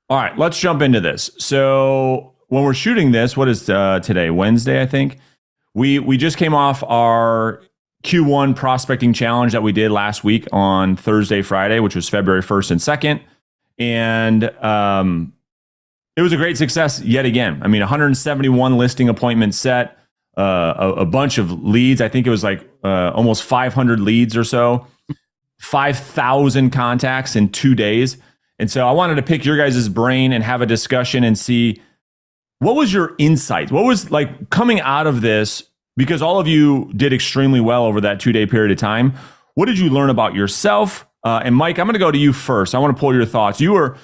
All right, let's jump into this. So when we're shooting this, what is today? Wednesday, I think. We just came off our Q1 prospecting challenge that we did last week on Thursday, Friday, which was February 1st and 2nd. And it was a great success yet again. I mean, 171 listing appointments set, a bunch of leads. I think it was like almost 500 leads or so, 5,000 contacts in 2 days. And so I wanted to pick your guys' brain and have a discussion and see what was your insight? What was like coming out of this? Because all of you did extremely well over that 2 day period of time. What did you learn about yourself? And Mike, I'm going to go to you first. I want to pull your thoughts. You were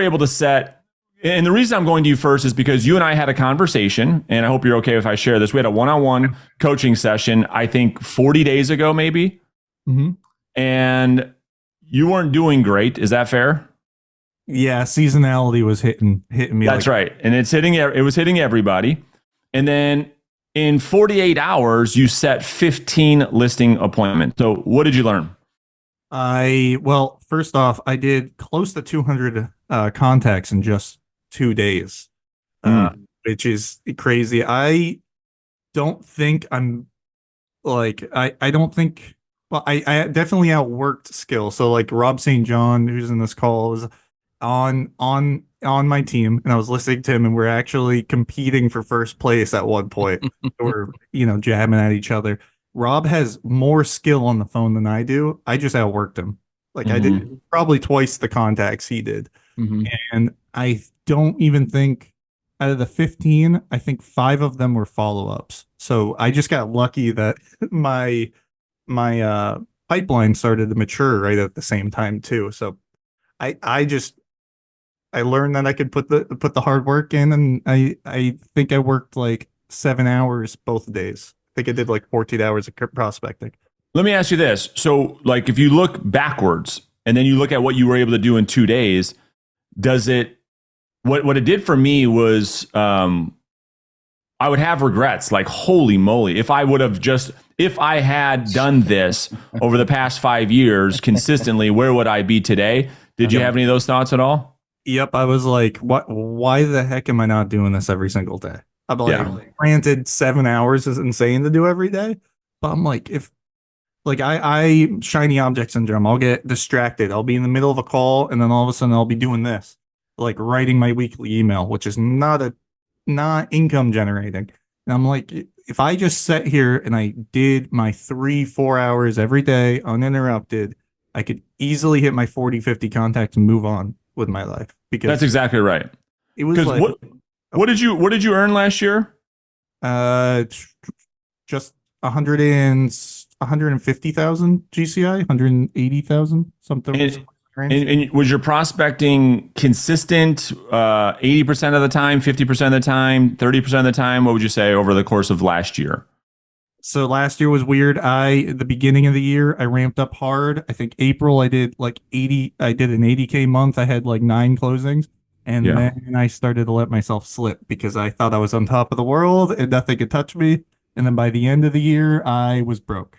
able to set, and the reason I'm going to you first is because you and I had a conversation, and I hope you're okay if I share this. We had a one-on-one coaching session, I think 40 days ago, maybe. Mm-hmm. And you weren't doing great. Is that fair? Yeah, seasonality was hitting me. That's right. And it was hitting everybody. And then in 48 hours, you set 15 listing appointments. So what did you learn? Well, first off, I did close to 200 contacts in just 2 days, which is crazy. I don't think I'm like, I don't think, well, I definitely outworked skill. So like Rob St. John, who's in this call, was on my team, and I was listening to him, and we're actually competing for first place at one point. We're jamming at each other. Rob has more skill on the phone than I do. I just outworked him. Like I did probably twice the contacts he did. And I don't even think out of the 15, I think 5 of them were follow-ups. So I just got lucky that my pipeline started to mature right at the same time too. So I learned that I could put the hard work in, and I think I worked like 7 hours both days. I think I did like 14 hours of prospecting. Let me ask you this. So like if you look backwards and then you look at what you were able to do in 2 days, does it, what it did for me was I would have regrets, like holy moly, if I had done this over the past 5 years consistently, where would I be today? Did you have any of those thoughts at all? Yep, I was like, what? Why the heck am I not doing this every single day? I'm like, granted, 7 hours is insane to do every day, but I'm like, if like I shiny object syndrome, I'll get distracted. I'll be in the middle of a call, and then all of a sudden I'll be doing this, like writing my weekly email, which is not income generating. And I'm like, if I just sat here and I did my 3-4 hours every day uninterrupted, I could easily hit my 40-50 contacts and move on with my life. Because that's exactly right. It was like, what did you earn last year? Just 150,000 GCI, 180,000 something. And was your prospecting consistent 80% of the time, 50% of the time, 30% of the time? What would you say over the course of last year? So last year was weird. At the beginning of the year, I ramped up hard. I think April I did like 80. I did an 80K month. I had like 9 closings. And then I started to let myself slip because I thought I was on top of the world and nothing could touch me. And then by the end of the year, I was broke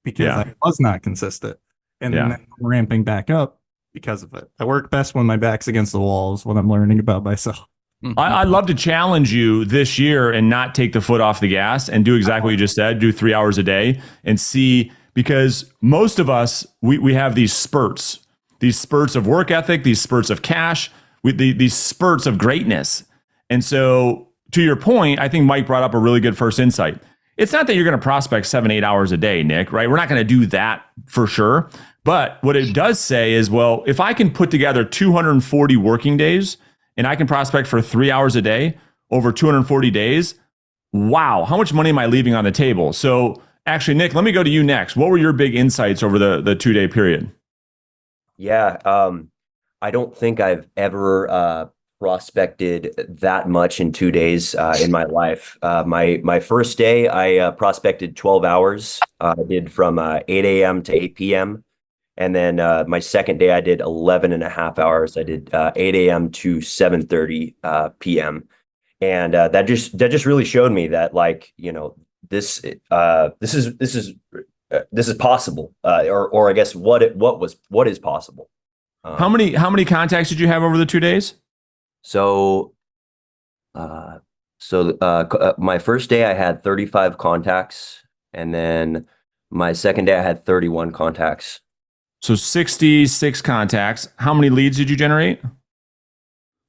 because I was not consistent. And then I'm ramping back up because of it. I work best when my back's against the walls, when I'm learning about myself. I'd love to challenge you this year and not take the foot off the gas and do exactly what you just said, do 3 hours a day and see, because most of us, we have these spurts of work ethic, these spurts of cash, these spurts of greatness. And so to your point, I think Mike brought up a really good first insight. It's not that you're going to prospect 7-8 hours a day, Nick, right? We're not going to do that for sure. But what it does say is, well, if I can put together 240 working days and I can prospect for 3 hours a day over 240 days, wow, how much money am I leaving on the table? So actually, Nick, let me go to you next. What were your big insights over the 2 day period? Yeah, I don't think I've ever prospected that much in 2 days in my life. My first day, I prospected 12 hours. I did from 8 a.m. to 8 p.m. And then my second day, I did 11 and a half hours. I did 8 a.m. to 7:30 p.m. And that just really showed me that, like, this is possible, or I guess what is possible. How many contacts did you have over the 2 days? So, uh, my first day I had 35 contacts, and then my second day I had 31 contacts. So 66 contacts. How many leads did you generate?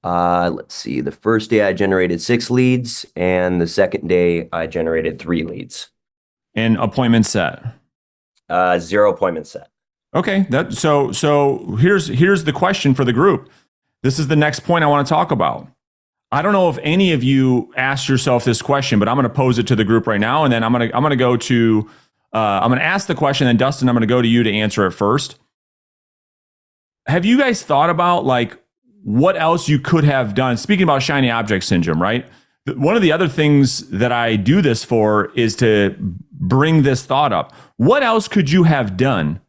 Let's see. The first day I generated 6 leads, and the second day I generated 3 leads. And appointment set. 0 appointments set. Okay. So here's the question for the group. This is the next point I want to talk about. I don't know if any of you asked yourself this question, but I'm going to pose it to the group right now, and then I'm going to go to I'm going to ask the question, and Dustin, I'm going to go to you to answer it first. Have you guys thought about like what else you could have done? Speaking about shiny object syndrome, right? One of the other things that I do this for is to bring this thought up. What else could you have done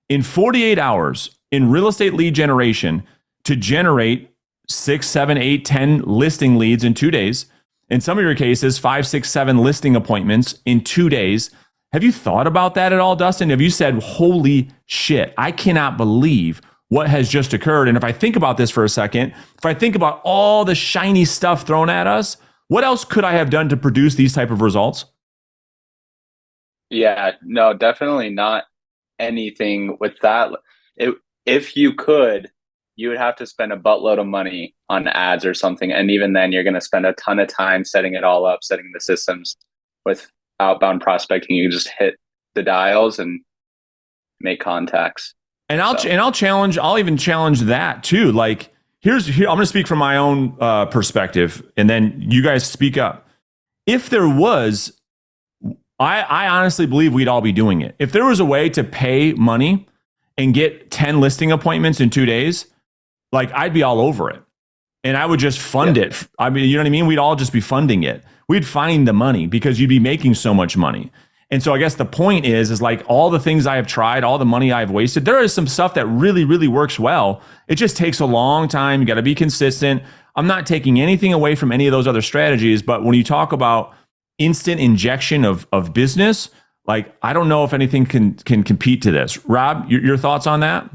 in 48 hours in real estate lead generation to generate 6, 7, 8, 10 listing leads in 2 days? In some of your cases, 5, 6, 7 listing appointments in 2 days. Have you thought about that at all, Dustin? Have you said, holy shit, I cannot believe what has just occurred? And if I think about this for a second, if I think about all the shiny stuff thrown at us, what else could I have done to produce these type of results? Yeah, no, definitely not anything with that. If you could, you would have to spend a buttload of money on ads or something. And even then, you're going to spend a ton of time setting it all up, setting the systems. With outbound prospecting, you just hit the dials and make contacts. And I'll even challenge that too. Like, here I'm going to speak from my own perspective, and then you guys speak up. If there was, I honestly believe we'd all be doing it. If there was a way to pay money and get 10 listing appointments in 2 days, like I'd be all over it. And I would just fund it. I mean, you know what I mean? We'd all just be funding it. We'd find the money because you'd be making so much money. And so I guess the point is like all the things I have tried, all the money I've wasted, there is some stuff that really, really works well. It just takes a long time. You got to be consistent. I'm not taking anything away from any of those other strategies. But when you talk about instant injection of business, like I don't know if anything can compete to this. Rob, your thoughts on that?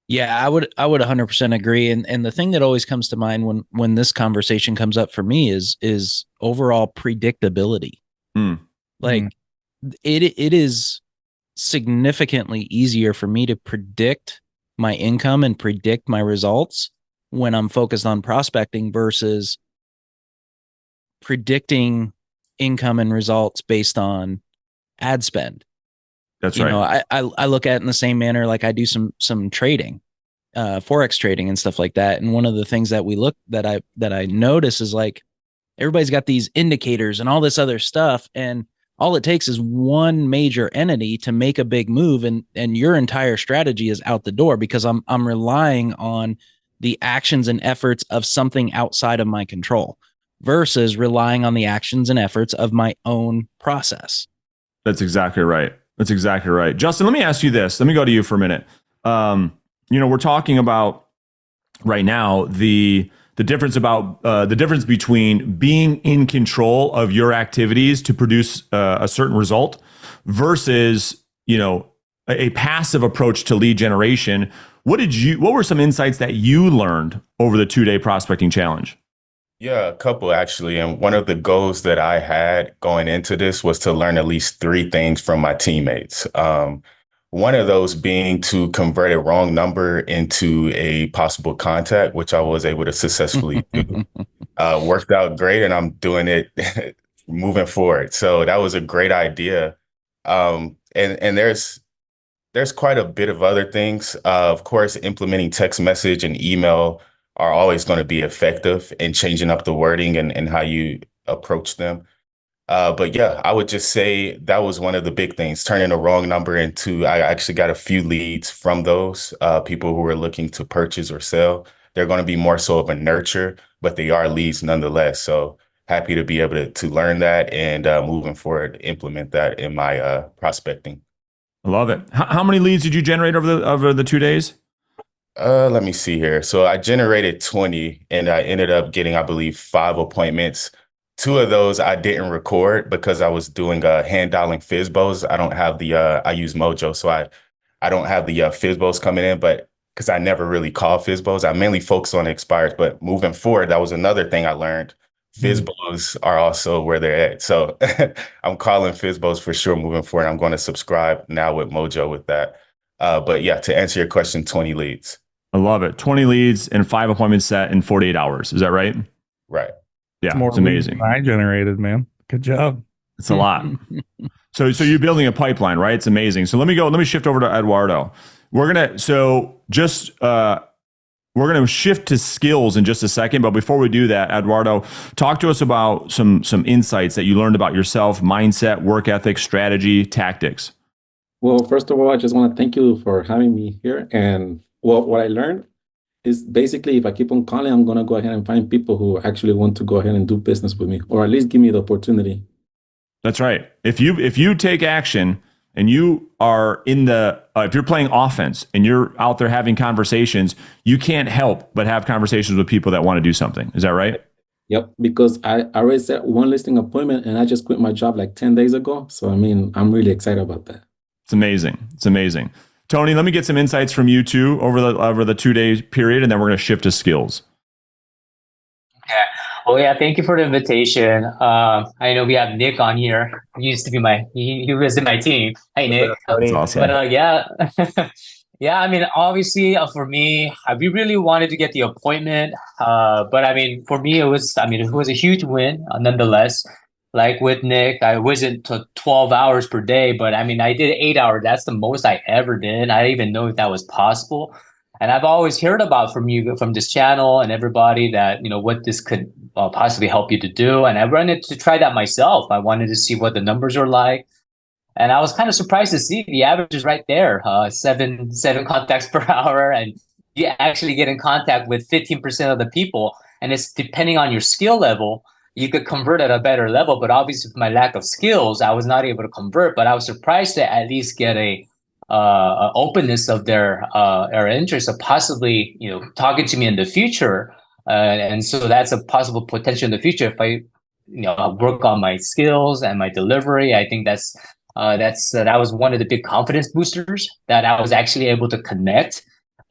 Yeah, I would 100% agree. And the thing that always comes to mind when this conversation comes up for me is overall predictability. Like it is significantly easier for me to predict my income and predict my results when I'm focused on prospecting versus predicting income and results based on ad spend. That's right. You know, I look at it in the same manner like I do some trading, Forex trading and stuff like that. And one of the things that I notice is like everybody's got these indicators and all this other stuff, and all it takes is one major entity to make a big move, and your entire strategy is out the door because I'm relying on the actions and efforts of something outside of my control versus relying on the actions and efforts of my own process. That's exactly right. That's exactly right. Justin, let me ask you this. Let me go to you for a minute. We're talking about right now the difference between being in control of your activities to produce a certain result versus, a passive approach to lead generation. What were some insights that you learned over the 2-day prospecting challenge? Yeah, a couple actually. And one of the goals that I had going into this was to learn at least 3 things from my teammates. One of those being to convert a wrong number into a possible contact, which I was able to successfully do. Worked out great, and I'm doing it moving forward. So that was a great idea. And there's quite a bit of other things. Of course, implementing text message and email are always going to be effective in changing up the wording and how you approach them. But yeah, I would just say that was one of the big things, turning a wrong number into, I actually got a few leads from those people who were looking to purchase or sell. They're going to be more so of a nurture, but they are leads nonetheless. So happy to be able to learn that and moving forward, implement that in my prospecting. I love it. How many leads did you generate over the 2 days? Let me see here. So I generated 20 and I ended up getting, I believe, 5 appointments. 2 of those I didn't record because I was doing hand dialing FISBOs. I don't have I use Mojo, so I don't have the FISBOs coming in, but because I never really call FISBOs. I mainly focus on expires, but moving forward, that was another thing I learned. FISBOs are also where they're at. So I'm calling FISBOs for sure moving forward. I'm going to subscribe now with Mojo with that. But yeah, to answer your question, 20 leads. I love it. 20 leads and 5 appointments set in 48 hours. Is that right? Right. Yeah, more it's amazing. I generated, man. Good job. It's a lot. So you're building a pipeline, right? It's amazing. So let me shift over to Eduardo. We're gonna shift to skills in just a second, but before we do that, Eduardo, talk to us about some insights that you learned about yourself, mindset, work ethic, strategy, tactics. Well, first of all, I just want to thank you for having me here. And what I learned is basically if I keep on calling, I'm going to go ahead and find people who actually want to go ahead and do business with me, or at least give me the opportunity. That's right. If you take action and you are in the if you're playing offense and you're out there having conversations, you can't help but have conversations with people that want to do something. Is that right? Yep, because I already set one listing appointment and I just quit my job like 10 days ago. So, I mean, I'm really excited about that. It's amazing. It's amazing. Tony, let me get some insights from you too over the 2-day period, and then we're going to shift to skills. Okay. Well, yeah, thank you for the invitation. I know we have Nick on here. He used to be he was in my team. Hey, Nick. That's awesome. But yeah, yeah, I mean, obviously for me, we really wanted to get the appointment. But I mean, for me, it was a huge win nonetheless. Like with Nick, I wasn't to 12 hours per day, but I mean, I did 8 hours. That's the most I ever did. I didn't even know if that was possible. And I've always heard about from this channel and everybody that, what this could possibly help you to do. And I wanted to try that myself. I wanted to see what the numbers are like. And I was kind of surprised to see the average is right there, seven contacts per hour. And you actually get in contact with 15% of the people. And it's depending on your skill level, you could convert at a better level. But obviously, with my lack of skills, I was not able to convert. But I was surprised to at least get a openness of their interest of possibly talking to me in the future. And so that's a possible potential in the future if I work on my skills and my delivery. I think that was one of the big confidence boosters, that I was actually able to connect.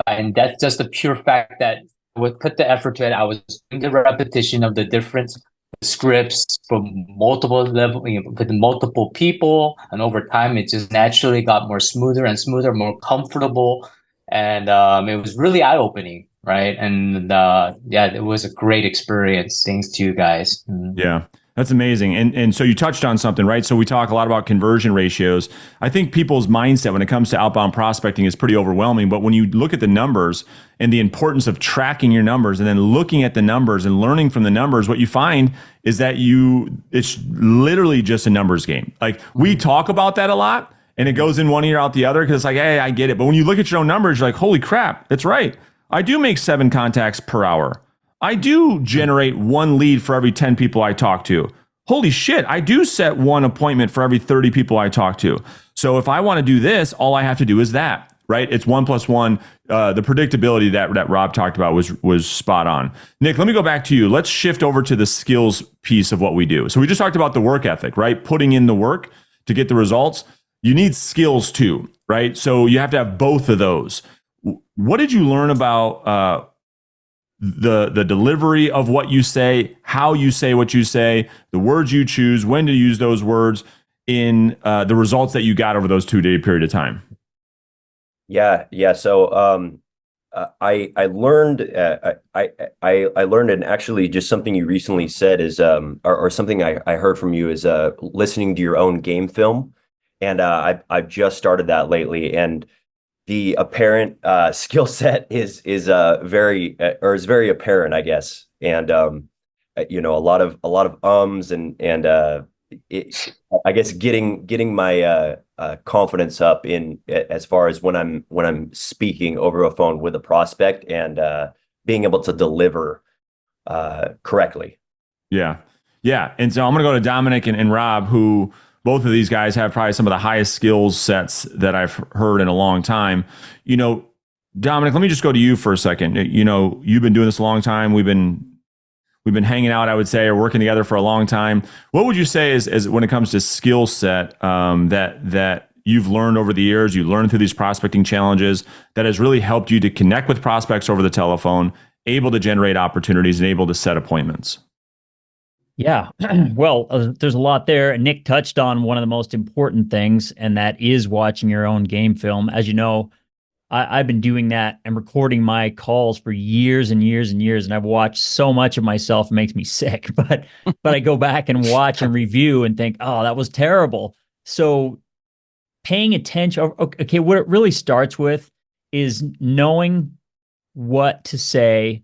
And that's just the pure fact that I would put the effort to it. I was doing the repetition of the different scripts from multiple level with multiple people, and over time it just naturally got more smoother and smoother, more comfortable, and it was really eye-opening, right? And yeah, it was a great experience. Thanks to you guys. Yeah, that's amazing. And so you touched on something, right? So we talk a lot about conversion ratios. I think people's mindset when it comes to outbound prospecting is pretty overwhelming. But when you look at the numbers and the importance of tracking your numbers and then looking at the numbers and learning from the numbers, what you find is that it's literally just a numbers game. Like we talk about that a lot and it goes in one ear out the other because it's like, hey, I get it. But when you look at your own numbers, you're like, holy crap, that's right. I do make 7 contacts per hour. I do generate 1 lead for every 10 people I talk to. Holy shit, I do set 1 appointment for every 30 people I talk to. So if I want to do this, all I have to do is that, right? It's 1 + 1. The predictability that Rob talked about was spot on. Nick, let me go back to you. Let's shift over to the skills piece of what we do. So we just talked about the work ethic, right? Putting in the work to get the results. You need skills too, right? So you have to have both of those. What did you learn about the delivery of what you say, how you say what you say, the words you choose, when to use those words in the results that you got over those 2-day period of time? Yeah. So I learned I learned, and actually just something you recently said is or something I heard from you is listening to your own game film, and I've just started that lately, and the apparent skill set is very apparent, I guess, and a lot of ums and I guess getting my confidence up in as far as when I'm speaking over a phone with a prospect and being able to deliver correctly. Yeah. And so I'm going to go to Dominic and Rob, who both of these guys have probably some of the highest skills sets that I've heard in a long time. Dominic, let me just go to you for a second. You've been doing this a long time. We've been hanging out, I would say, or working together for a long time. What would you say is when it comes to skill set that you've learned over the years, you learned through these prospecting challenges that has really helped you to connect with prospects over the telephone, able to generate opportunities and able to set appointments? Yeah. Well, there's a lot there. And Nick touched on one of the most important things, and that is watching your own game film. As you know, I've been doing that and recording my calls for years and years and years, and I've watched so much of myself, it makes me sick. But I go back and watch and review and think, oh, that was terrible. So paying attention. Okay, what it really starts with is knowing what to say,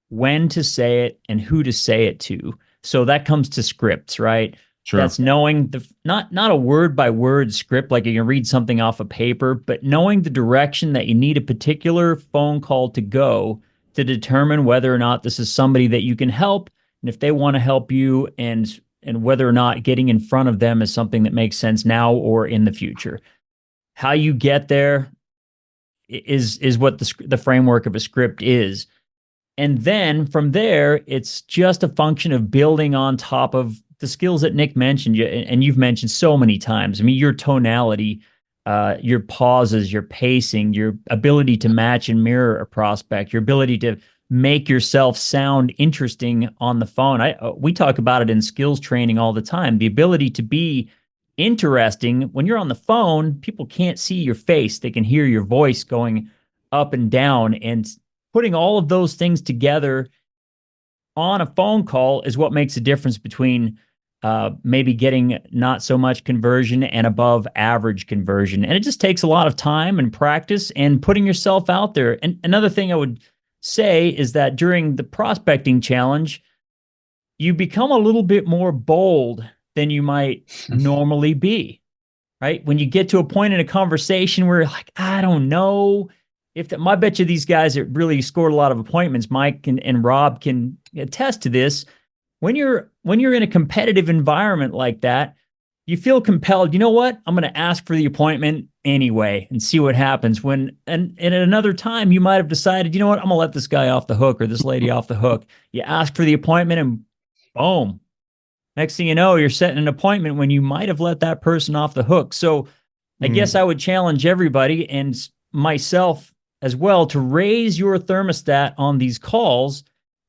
when to say it, and who to say it to. So that comes to scripts, right? Sure. That's knowing the not a word by word script like you can read something off a paper, but knowing the direction that you need a particular phone call to go to determine whether or not this is somebody that you can help, and if they want to help you, and whether or not getting in front of them is something that makes sense now or in the future. How you get there is what the framework of a script is. And then from there, it's just a function of building on top of the skills that Nick mentioned, and you've mentioned so many times. I mean, your tonality, your pauses, your pacing, your ability to match and mirror a prospect, your ability to make yourself sound interesting on the phone. We talk about it in skills training all the time. The ability to be interesting. When you're on the phone, people can't see your face. They can hear your voice going up and down, and putting all of those things together on a phone call is what makes a difference between maybe getting not so much conversion and above average conversion. And it just takes a lot of time and practice and putting yourself out there. And another thing I would say is that during the prospecting challenge, you become a little bit more bold than you might normally be, right? When you get to a point in a conversation where you're like, I don't know, I bet you these guys that really scored a lot of appointments, Mike and Rob can attest to this. When you're in a competitive environment like that, you feel compelled. You know what? I'm going to ask for the appointment anyway and see what happens. And at another time, you might have decided, you know what? I'm going to let this guy off the hook or this lady off the hook. You ask for the appointment and boom. Next thing you know, you're setting an appointment when you might have let that person off the hook. So I guess I would challenge everybody and myself as well to raise your thermostat on these calls,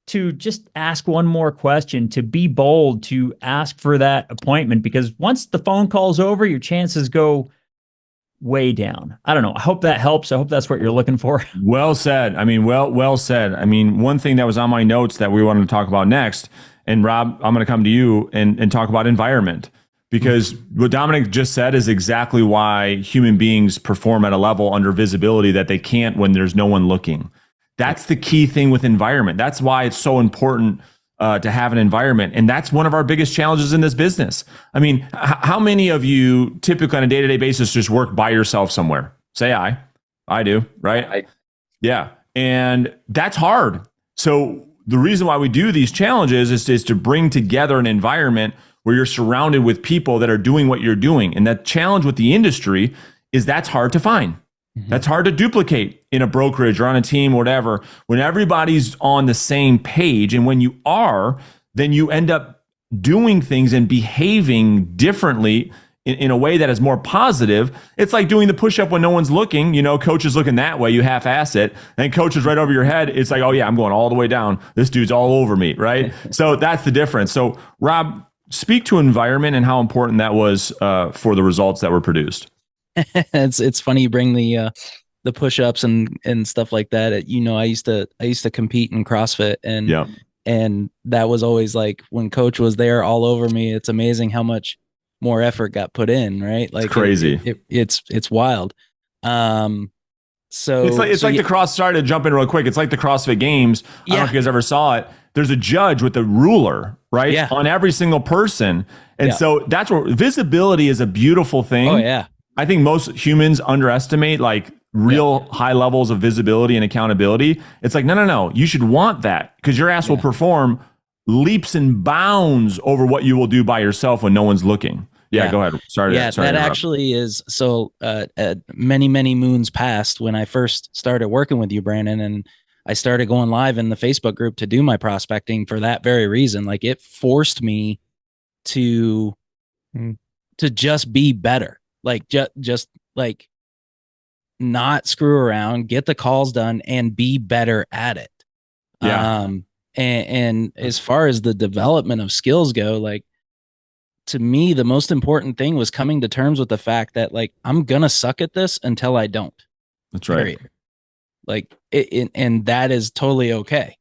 to just ask one more question, to be bold, to ask for that appointment, because once the phone call's over, your chances go way down. I don't know. I hope that helps. I hope that's what you're looking for. Well said. I mean, well said. I mean, one thing that was on my notes that we wanted to talk about next, and Rob, I'm going to come to you and talk about environment. Because what Dominic just said is exactly why human beings perform at a level under visibility that they can't when there's no one looking. That's the key thing with environment. That's why it's so important to have an environment. And that's one of our biggest challenges in this business. I mean, how many of you typically on a day-to-day basis just work by yourself somewhere? Say I do, right? Yeah. And that's hard. So the reason why we do these challenges is to bring together an environment where you're surrounded with people that are doing what you're doing. And that challenge with the industry is that's hard to find. That's hard to duplicate in a brokerage or on a team or whatever. When everybody's on the same page, and when you are, then you end up doing things and behaving differently in a way that is more positive. It's like doing the push-up when no one's looking. You know, coach is looking that way, you half-ass it, and coach is right over your head. It's like, oh yeah, I'm going all the way down. This dude's all over me, right? So that's the difference. So Rob, speak to environment and how important that was for the results that were produced. It's funny you bring the push-ups and stuff like that. You know, I used to compete in CrossFit, and that was always like when coach was there all over me. It's amazing how much more effort got put in, right? Like it's crazy. It's wild. So it's like the cross. Sorry to jump in real quick. It's like the CrossFit Games. I don't know if you guys ever saw it. There's a judge with a ruler, right? Yeah. On every single person. And so that's where visibility is a beautiful thing. Oh yeah. I think most humans underestimate like real high levels of visibility and accountability. It's like, no. You should want that because your ass will perform leaps and bounds over what you will do by yourself when no one's looking. Yeah, go ahead. Sorry. That actually is so. Many moons past when I first started working with you, Brandon, and I started going live in the Facebook group to do my prospecting for that very reason. Like it forced me to just be better. Like just like not screw around, get the calls done, and be better at it. Yeah. And as far as the development of skills go, like, to me, the most important thing was coming to terms with the fact that, like, I'm gonna suck at this until I don't. That's right. Period. Like, and that is totally okay.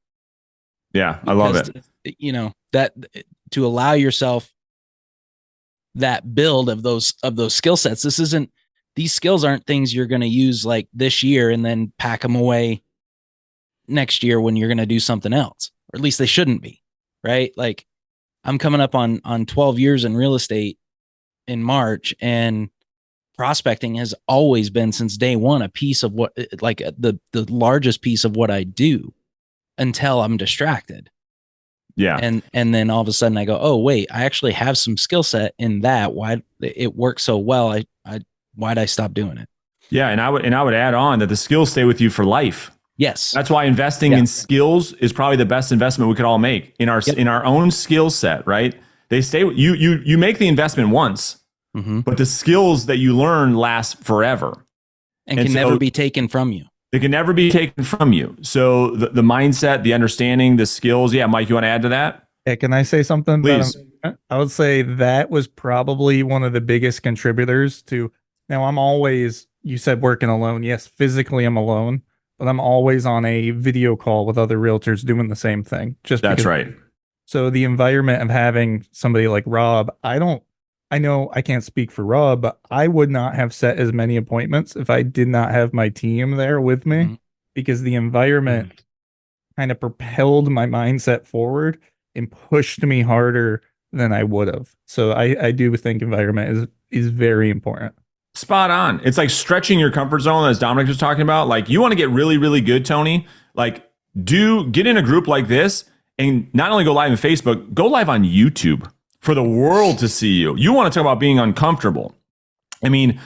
Yeah, I love it. You know, that to allow yourself that build of those skill sets. These skills aren't things you're going to use like this year and then pack them away next year when you're going to do something else, or at least they shouldn't be, right? Like, I'm coming up on 12 years in real estate in March, and prospecting has always been, since day one, a piece of what, like, the largest piece of what I do until I'm distracted. Yeah. And then all of a sudden I go, oh wait, I actually have some skill set in that. Why it works so well? Why'd I stop doing it? Yeah. And I would add on that the skills stay with you for life. Yes. That's why investing in skills is probably the best investment we could all make in our own skill set, right? They stay with you. You make the investment once, but the skills that you learn last forever and can never be taken from you. They can never be taken from you. So the mindset, the understanding, the skills. Yeah, Mike, you want to add to that? Yeah, can I say something? Please. I would say that was probably one of the biggest contributors to. Now, I'm always, you said working alone. Yes, physically I'm alone, but I'm always on a video call with other realtors doing the same thing. That's right. So the environment of having somebody like Rob, I know I can't speak for Rob, but I would not have set as many appointments if I did not have my team there with me, because the environment kind of propelled my mindset forward and pushed me harder than I would have. So I do think environment is very important. Spot on. It's like stretching your comfort zone, as Dominic was talking about. Like, you want to get really, really good, Tony. Like, get in a group like this, and not only go live on Facebook, go live on YouTube for the world to see you. You want to talk about being uncomfortable. I mean,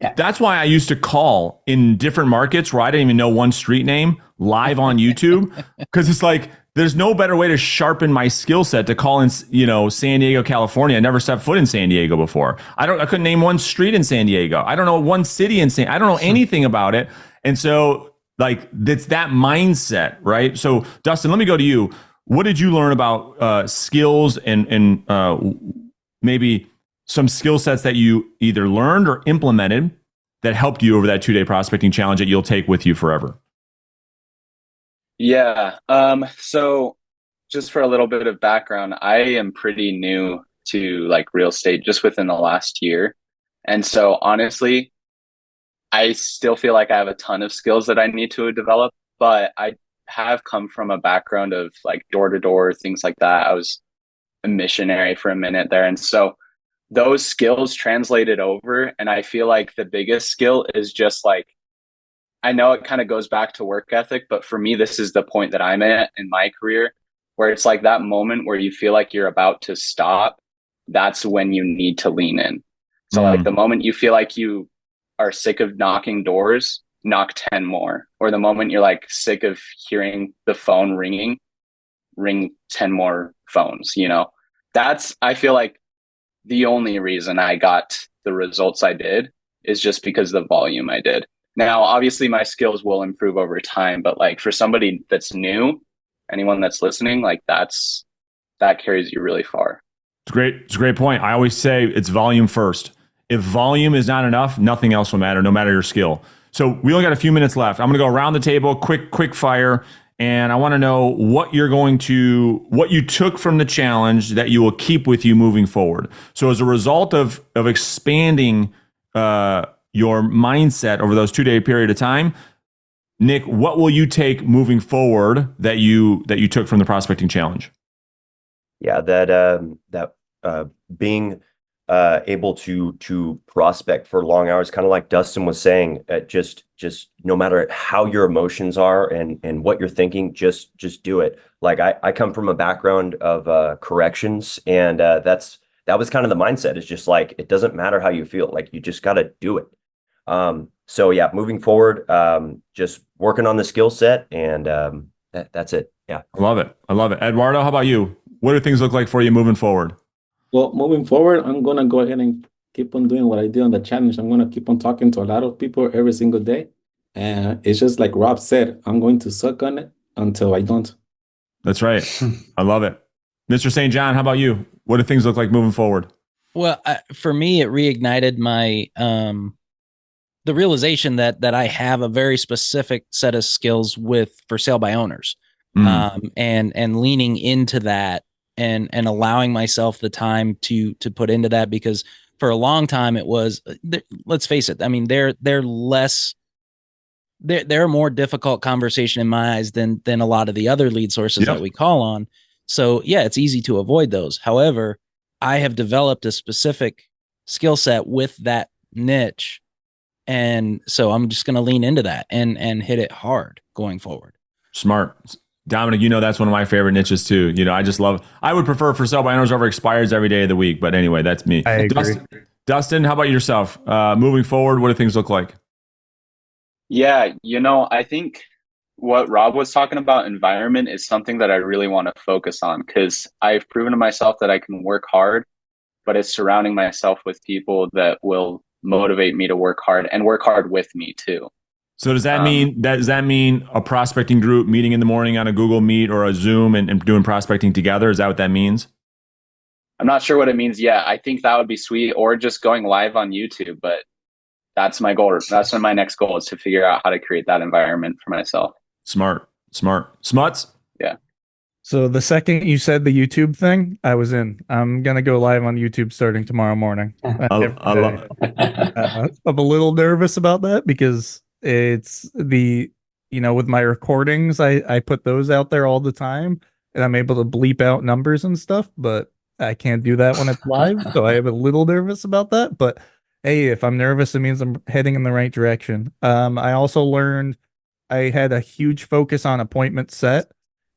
that's why I used to call in different markets where I didn't even know one street name live on YouTube, because it's like, there's no better way to sharpen my skill set to call in, San Diego, California. I never stepped foot in San Diego before. I couldn't name one street in San Diego. I don't know one city in I don't know anything about it. And so, like, it's that mindset, right? So, Dustin, let me go to you. What did you learn about skills and maybe some skill sets that you either learned or implemented that helped you over that 2-day prospecting challenge that you'll take with you forever? Yeah. So just for a little bit of background, I am pretty new to like real estate just within the last year. And so honestly, I still feel like I have a ton of skills that I need to develop, but I have come from a background of like door to door, things like that. I was a missionary for a minute there. And so those skills translated over. And I feel like the biggest skill is just like, I know it kind of goes back to work ethic, but for me, this is the point that I'm at in my career, where it's like that moment where you feel like you're about to stop. That's when you need to lean in. So like the moment you feel like you are sick of knocking doors, knock 10 more. Or the moment you're like sick of hearing the phone ringing, ring 10 more phones, That's, I feel like, the only reason I got the results I did is just because of the volume I did. Now, obviously, my skills will improve over time, but like for somebody that's new, anyone that's listening, like that carries you really far. It's a great point. I always say it's volume first. If volume is not enough, nothing else will matter, no matter your skill. So we only got a few minutes left. I'm going to go around the table, quick fire, and I want to know what you took from the challenge that you will keep with you moving forward. So as a result of expanding your mindset over those 2-day period of time, Nick, what will you take moving forward that you took from the prospecting challenge? Yeah, that being able to prospect for long hours, kind of like Dustin was saying, just no matter how your emotions are and what you're thinking, just do it. Like I come from a background of corrections, and that was kind of the mindset. It's just like, it doesn't matter how you feel, like you just got to do it. So yeah, moving forward, just working on the skill set, and that's it. Yeah. I love it. Eduardo, how about you? What do things look like for you moving forward? Well, moving forward, I'm going to go ahead and keep on doing what I did on the challenge. I'm gonna keep on talking to a lot of people every single day. And it's just like Rob said, I'm going to suck on it until I don't. That's right. I love it. Mr. St. John, how about you? What do things look like moving forward? Well, for me, it reignited my the realization that I have a very specific set of skills for sale by owners, and leaning into that and allowing myself the time to put into that, because for a long time it was, let's face it, I mean, they're a more difficult conversation in my eyes than a lot of the other lead sources that we call on. So yeah, it's easy to avoid those. However, I have developed a specific skill set with that niche. And so I'm just going to lean into that and hit it hard going forward. Smart. Dominic, that's one of my favorite niches too. I would prefer for sale by owners over expires every day of the week. But anyway, that's me. I agree. Dustin, how about yourself? Moving forward, what do things look like? Yeah, I think what Rob was talking about, environment, is something that I really want to focus on, because I've proven to myself that I can work hard, but it's surrounding myself with people that will motivate me to work hard and work hard with me too. So does that mean a prospecting group meeting in the morning on a Google Meet or a Zoom and doing prospecting together? Is that what that means? I'm not sure what it means yet. I think that would be sweet, or just going live on YouTube, but that's my goal. That's my next goal, is to figure out how to create that environment for myself. Smart. Smuts? Yeah. So the second you said the YouTube thing, I was in. I'm going to go live on YouTube starting tomorrow morning. I love it. I'm a little nervous about that because it's with my recordings, I put those out there all the time and I'm able to bleep out numbers and stuff, but I can't do that when it's live. So I am a little nervous about that, but hey, if I'm nervous, it means I'm heading in the right direction. I also learned I had a huge focus on appointment set.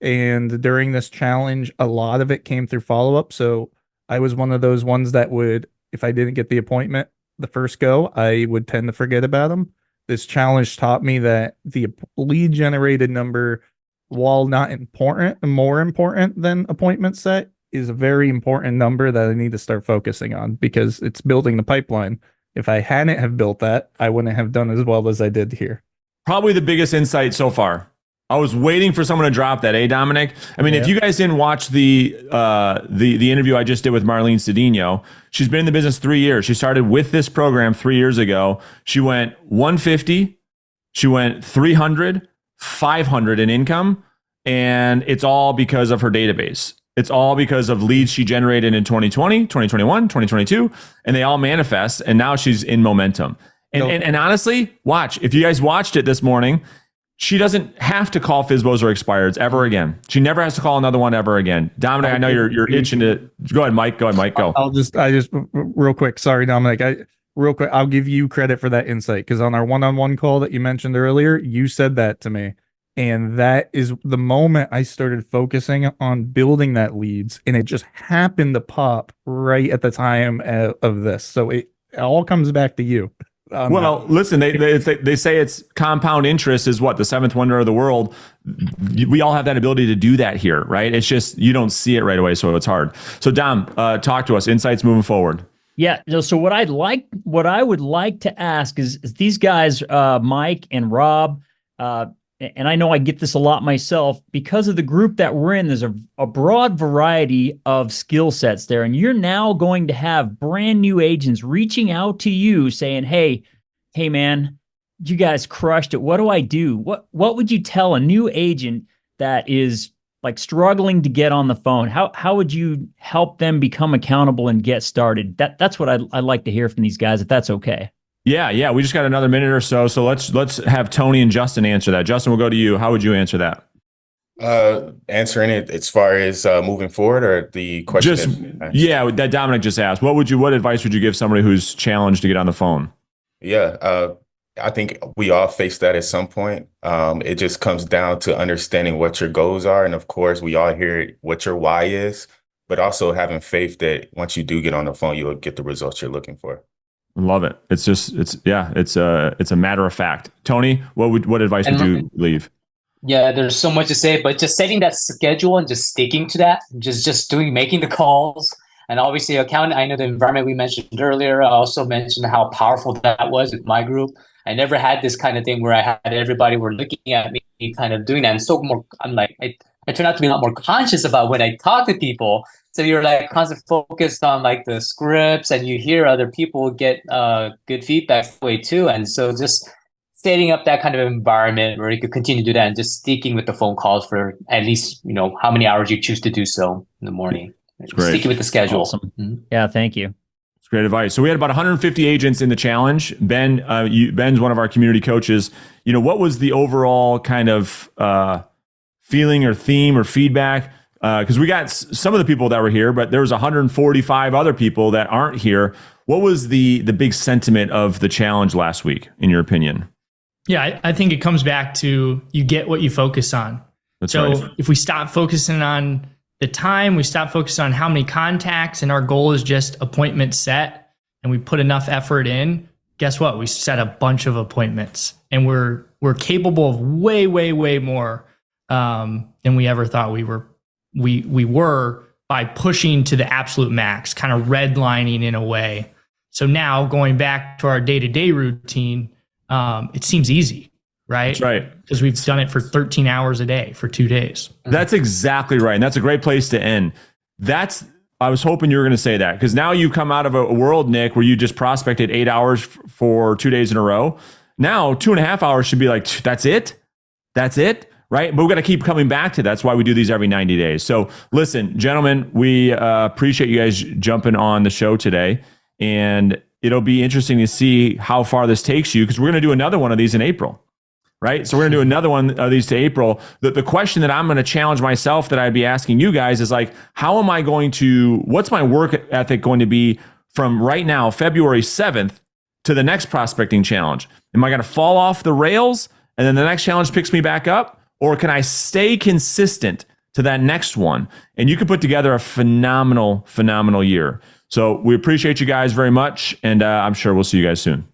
And during this challenge, a lot of it came through follow-up. So I was one of those ones that would, if I didn't get the appointment the first go, I would tend to forget about them. This challenge taught me that the lead generated number, while not important, more important than appointment set, is a very important number that I need to start focusing on, because it's building the pipeline. If I hadn't have built that, I wouldn't have done as well as I did here. Probably the biggest insight so far. I was waiting for someone to drop that, Dominic? I mean, if you guys didn't watch the interview I just did with Marlene Cedinho, she's been in the business 3 years. She started with this program 3 years ago. She went 150, she went 300, 500 in income, and it's all because of her database. It's all because of leads she generated in 2020, 2021, 2022, and they all manifest, and now she's in momentum. And honestly, watch. If you guys watched it this morning, she doesn't have to call FSBOs or expireds ever again. She never has to call another one ever again. Dominic, I know you're itching to go ahead, Mike. Go. I just real quick. Sorry, Dominic. Real quick. I'll give you credit for that insight, because on our one-on-one call that you mentioned earlier, you said that to me, and that is the moment I started focusing on building that leads, and it just happened to pop right at the time of this. So it all comes back to you. Listen, they say it's compound interest is what, the seventh wonder of the world. We all have that ability to do that here, right? It's just you don't see it right away, so it's hard. So Dom, talk to us. Insights moving forward. Yeah. So what I would like to ask is these guys, Mike and Rob, and I know I get this a lot myself, because of the group that we're in, there's a broad variety of skill sets there. And you're now going to have brand new agents reaching out to you saying, hey, man, you guys crushed it. What do I do? What would you tell a new agent that is like struggling to get on the phone? How would you help them become accountable and get started? That's what I'd like to hear from these guys, if that's okay. Yeah. We just got another minute or so. So let's have Tony and Justin answer that. Justin, we'll go to you. How would you answer that? Answering it as far as moving forward, or the question? That Dominic just asked. What advice would you give somebody who's challenged to get on the phone? Yeah, I think we all face that at some point. It just comes down to understanding what your goals are. And of course, we all hear what your why is, but also having faith that once you do get on the phone, you'll get the results you're looking for. Love it. It's a matter of fact. Tony, what advice would you leave? Yeah, there's so much to say, but just setting that schedule and just sticking to that, just making the calls. And obviously, I know the environment we mentioned earlier. I also mentioned how powerful that was with my group. I never had this kind of thing where I had everybody were looking at me kind of doing that. And so more, I turned out to be a lot more conscious about when I talk to people. So you're like constantly focused on like the scripts, and you hear other people get good feedback that way too. And so just setting up that kind of environment where you could continue to do that, and just sticking with the phone calls for at least, how many hours you choose to do so in the morning. Sticking with the schedule. Awesome. Yeah, thank you. It's great advice. So we had about 150 agents in the challenge. Ben, Ben's one of our community coaches. What was the overall kind of feeling or theme or feedback? Because we got some of the people that were here, but there was 145 other people that aren't here. What was the big sentiment of the challenge last week, in your opinion? Yeah, I think it comes back to you get what you focus on. That's so right. If we stop focusing on the time, we stop focusing on how many contacts, and our goal is just appointment set, and we put enough effort in, guess what? We set a bunch of appointments, and we're capable of way, way, way more than we ever thought we were by pushing to the absolute max, kind of redlining in a way. So now going back to our day-to-day routine, it seems easy, right? That's right. Because we've done it for 13 hours a day for 2 days. That's exactly right. And that's a great place to end. I was hoping you were going to say that, because now you come out of a world, Nick, where you just prospected 8 hours for 2 days in a row. Now 2.5 hours should be like, that's it? Right? But we've got to keep coming back to that. That's why we do these every 90 days. So listen, gentlemen, we appreciate you guys jumping on the show today. And it'll be interesting to see how far this takes you, because we're going to do another one of these in April. Right? So we're going to do another one of these to April. The question that I'm going to challenge myself that I'd be asking you guys is like, what's my work ethic going to be from right now, February 7th, to the next prospecting challenge? Am I going to fall off the rails and then the next challenge picks me back up? Or can I stay consistent to that next one? And you can put together a phenomenal, phenomenal year. So we appreciate you guys very much. And I'm sure we'll see you guys soon.